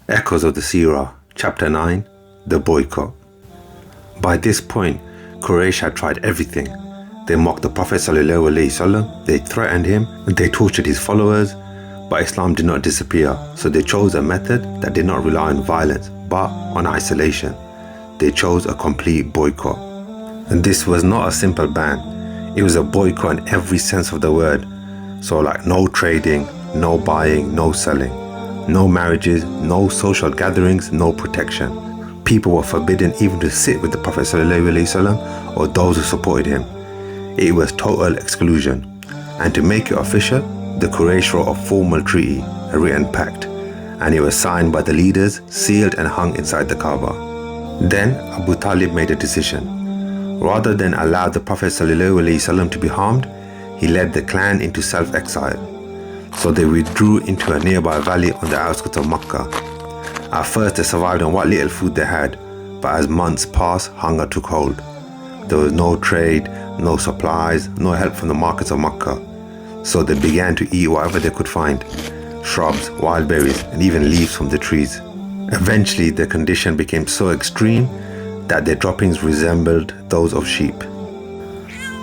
Echoes of the Seerah, Chapter 9, The Boycott. By this point, Quraysh had tried everything. They mocked the Prophet ﷺ, they threatened him, they tortured his followers, but Islam did not disappear, so they chose a method that did not rely on violence, but on isolation. They chose a complete boycott. And this was not a simple ban, it was a boycott in every sense of the word. So like no trading, no buying, no selling, no marriages, no social gatherings, no protection. People were forbidden even to sit with the Prophet ﷺ or those who supported him. It was total exclusion. And to make it official, the Quraysh wrote a formal treaty, a written pact, and it was signed by the leaders, sealed and hung inside the Kaaba. Then Abu Talib made a decision. Rather than allow the Prophet ﷺ to be harmed, he led the clan into self-exile. So they withdrew into a nearby valley on the outskirts of Makkah. At first they survived on what little food they had, but as months passed, hunger took hold. There was no trade, no supplies, no help from the markets of Makkah. So they began to eat whatever they could find, shrubs, wild berries, and even leaves from the trees. Eventually their condition became so extreme that their droppings resembled those of sheep.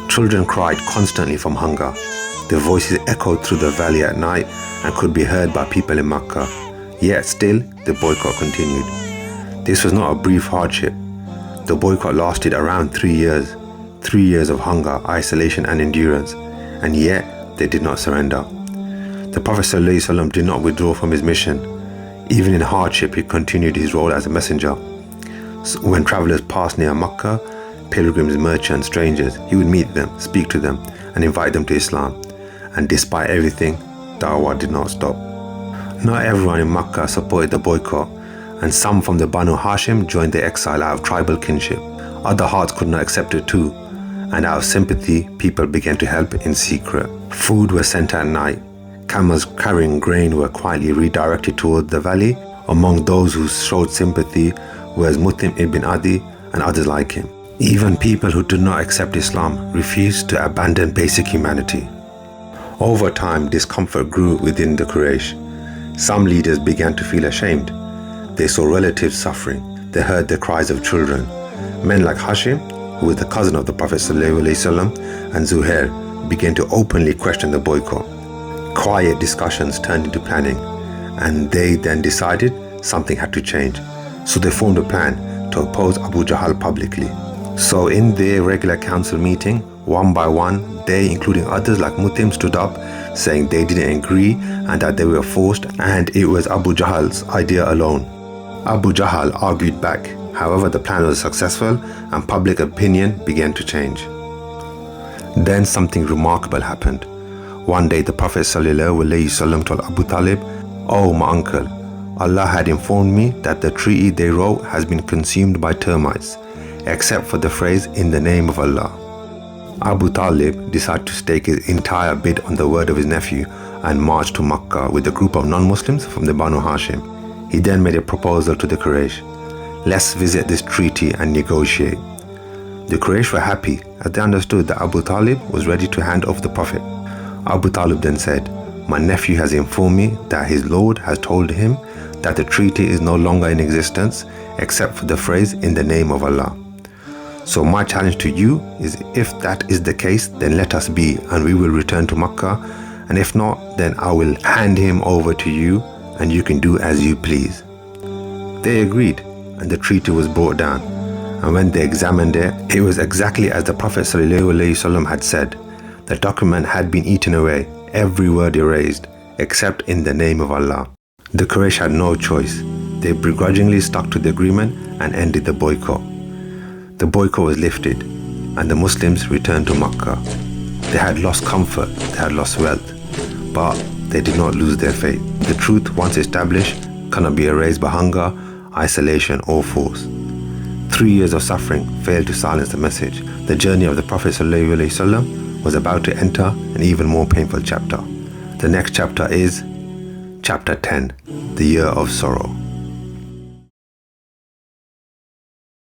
Children cried constantly from hunger. Their voices echoed through the valley at night and could be heard by people in Makkah. Yet still, the boycott continued. This was not a brief hardship. The boycott lasted around 3 years. 3 years of hunger, isolation and endurance. And yet, they did not surrender. The Prophet ﷺ did not withdraw from his mission. Even in hardship, he continued his role as a messenger. So when travelers passed near Makkah, pilgrims, merchants, strangers, he would meet them, speak to them, and invite them to Islam. And despite everything, Dawah did not stop. Not everyone in Makkah supported the boycott, and some from the Banu Hashim joined the exile out of tribal kinship. Other hearts could not accept it too, and out of sympathy, people began to help in secret. Food was sent at night. Camels carrying grain were quietly redirected toward the valley. Among those who showed sympathy was Mut'im ibn Adi and others like him. Even people who did not accept Islam refused to abandon basic humanity. Over time, discomfort grew within the Quraysh. Some leaders began to feel ashamed. They saw relatives suffering. They heard the cries of children. Men like Hashim, who was the cousin of the Prophet ﷺ, and Zuhair began to openly question the boycott. Quiet discussions turned into planning, and they then decided something had to change. So they formed a plan to oppose Abu Jahl publicly. So in their regular council meeting, one by one, they, including others like Mut'im, stood up saying they didn't agree and that they were forced and it was Abu Jahl's idea alone. Abu Jahl argued back. However, the plan was successful and public opinion began to change. Then something remarkable happened. One day the Prophet ﷺ told Abu Talib, "Oh my uncle, Allah had informed me that the treaty they wrote has been consumed by termites, except for the phrase, 'in the name of Allah.'" Abu Talib decided to stake his entire bid on the word of his nephew and marched to Makkah with a group of non-Muslims from the Banu Hashim. He then made a proposal to the Quraysh. "Let's visit this treaty and negotiate." The Quraysh were happy as they understood that Abu Talib was ready to hand off the Prophet. Abu Talib then said, "My nephew has informed me that his Lord has told him that the treaty is no longer in existence except for the phrase, 'in the name of Allah.' So my challenge to you is, if that is the case, then let us be and we will return to Makkah, and if not, then I will hand him over to you and you can do as you please." They agreed and the treaty was brought down, and when they examined it, it was exactly as the Prophet ﷺ had said. The document had been eaten away, every word erased, except "in the name of Allah." The Quraysh had no choice. They begrudgingly stuck to the agreement and ended the boycott. The boycott was lifted, and the Muslims returned to Makkah. They had lost comfort, they had lost wealth, but they did not lose their faith. The truth, once established, cannot be erased by hunger, isolation, or force. 3 years of suffering failed to silence the message. The journey of the Prophet ﷺ was about to enter an even more painful chapter. The next chapter is Chapter 10, the Year of Sorrow.